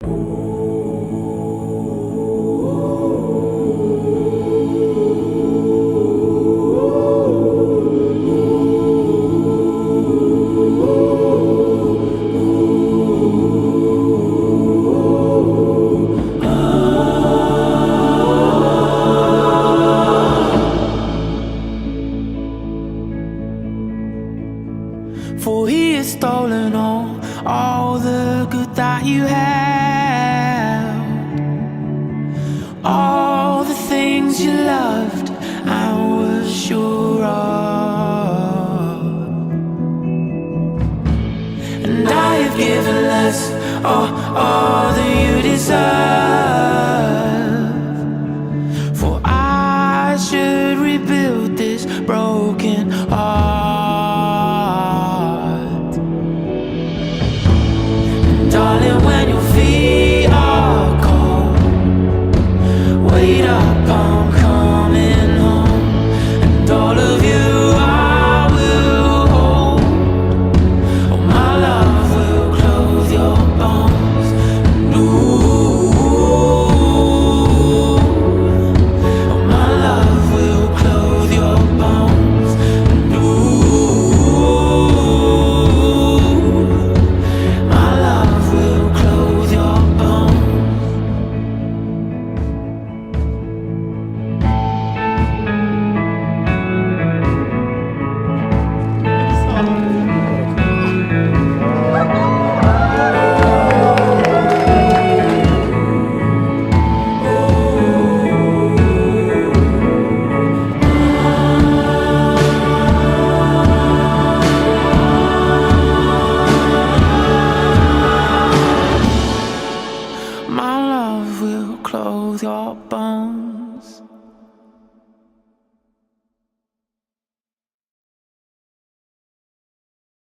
For he has stolen all the good that you had, all the things you loved and were sure of. And I have given less, all that you deserve. For I should rebuild this broken heart. Darling, when your feet are cold, wait up, I'm coming home. And all of you I will hold. Oh, my love will clothe your bones. And ooh, oh, my love will clothe your bones. And ooh, my love will clothe your bones. My love will clothe your bones.